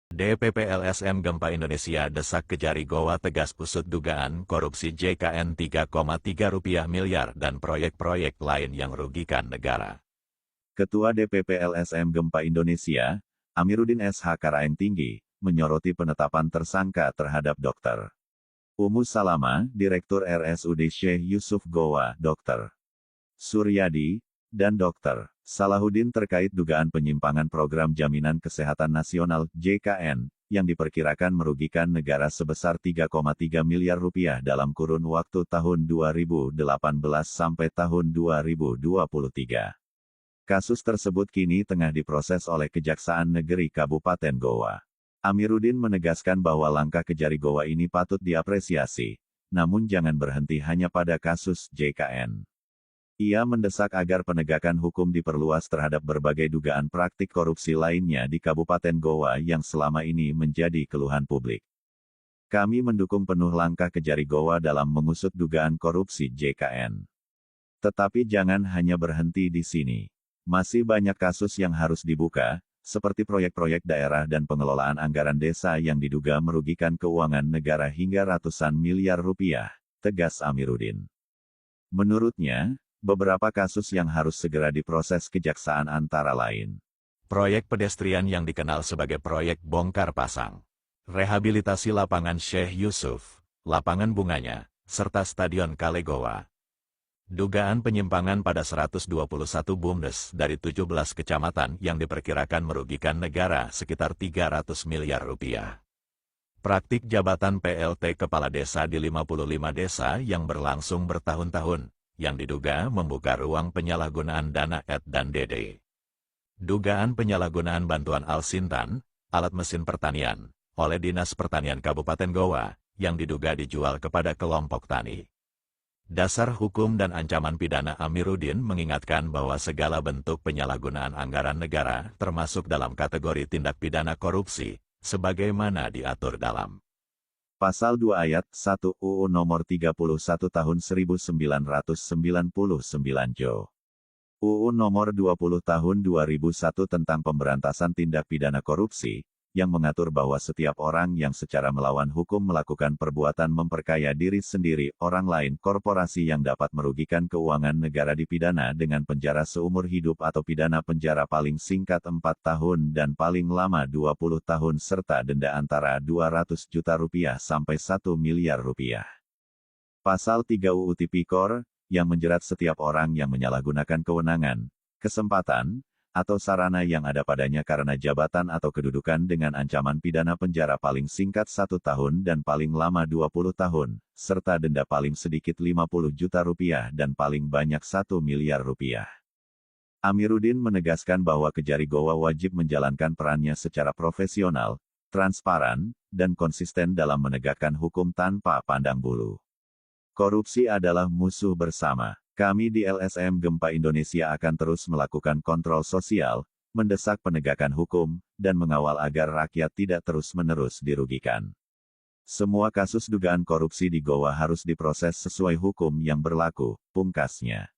DPP LSM Gempa Indonesia desak Kejari Goa tegas usut dugaan korupsi JKN 3,3 miliar dan proyek-proyek lain yang rugikan negara. Ketua DPP LSM Gempa Indonesia, Amiruddin SH Karaeng Tinggi, menyoroti penetapan tersangka terhadap Dr. Umu Salama, Direktur RSUD Syekh Yusuf Goa, Dr. Suryadi, dan Dr. Salahuddin terkait dugaan penyimpangan program Jaminan Kesehatan Nasional (JKN) yang diperkirakan merugikan negara sebesar 3,3 miliar rupiah dalam kurun waktu tahun 2018 sampai tahun 2023. Kasus tersebut kini tengah diproses oleh Kejaksaan Negeri Kabupaten Goa. Amiruddin menegaskan bahwa langkah Kejari Goa ini patut diapresiasi, namun jangan berhenti hanya pada kasus JKN. Ia mendesak agar penegakan hukum diperluas terhadap berbagai dugaan praktik korupsi lainnya di Kabupaten Goa yang selama ini menjadi keluhan publik. Kami mendukung penuh langkah Kejari Goa dalam mengusut dugaan korupsi JKN. Tetapi jangan hanya berhenti di sini. Masih banyak kasus yang harus dibuka, seperti proyek-proyek daerah dan pengelolaan anggaran desa yang diduga merugikan keuangan negara hingga ratusan miliar rupiah, tegas Amiruddin. Menurutnya, beberapa kasus yang harus segera diproses kejaksaan antara lain. Proyek pedestrian yang dikenal sebagai proyek bongkar pasang, rehabilitasi lapangan Syekh Yusuf, lapangan bunganya, serta Stadion Kale Goa. Dugaan penyimpangan pada 121 BUMDes dari 17 kecamatan yang diperkirakan merugikan negara sekitar 300 miliar rupiah. Praktik jabatan PLT Kepala Desa di 55 desa yang berlangsung bertahun-tahun, yang diduga membuka ruang penyalahgunaan dana ED dan DD. Dugaan penyalahgunaan bantuan Al-Sintan, alat mesin pertanian, oleh Dinas Pertanian Kabupaten Goa, yang diduga dijual kepada kelompok tani. Dasar hukum dan ancaman pidana Amiruddin mengingatkan bahwa segala bentuk penyalahgunaan anggaran negara termasuk dalam kategori tindak pidana korupsi, sebagaimana diatur dalam Pasal 2 Ayat 1 UU Nomor 31 Tahun 1999 Jo. UU Nomor 20 Tahun 2001 tentang Pemberantasan Tindak Pidana Korupsi, yang mengatur bahwa setiap orang yang secara melawan hukum melakukan perbuatan memperkaya diri sendiri, orang lain, korporasi yang dapat merugikan keuangan negara dipidana dengan penjara seumur hidup atau pidana penjara paling singkat 4 tahun dan paling lama 20 tahun serta denda antara 200 juta rupiah sampai 1 miliar rupiah. Pasal 3 UU Tipikor, yang menjerat setiap orang yang menyalahgunakan kewenangan, kesempatan, atau sarana yang ada padanya karena jabatan atau kedudukan dengan ancaman pidana penjara paling singkat 1 tahun dan paling lama 20 tahun, serta denda paling sedikit 50 juta rupiah dan paling banyak 1 miliar rupiah. Amiruddin menegaskan bahwa Kejari Goa wajib menjalankan perannya secara profesional, transparan, dan konsisten dalam menegakkan hukum tanpa pandang bulu. Korupsi adalah musuh bersama. Kami di LSM Gempa Indonesia akan terus melakukan kontrol sosial, mendesak penegakan hukum, dan mengawal agar rakyat tidak terus-menerus dirugikan. Semua kasus dugaan korupsi di Goa harus diproses sesuai hukum yang berlaku, pungkasnya.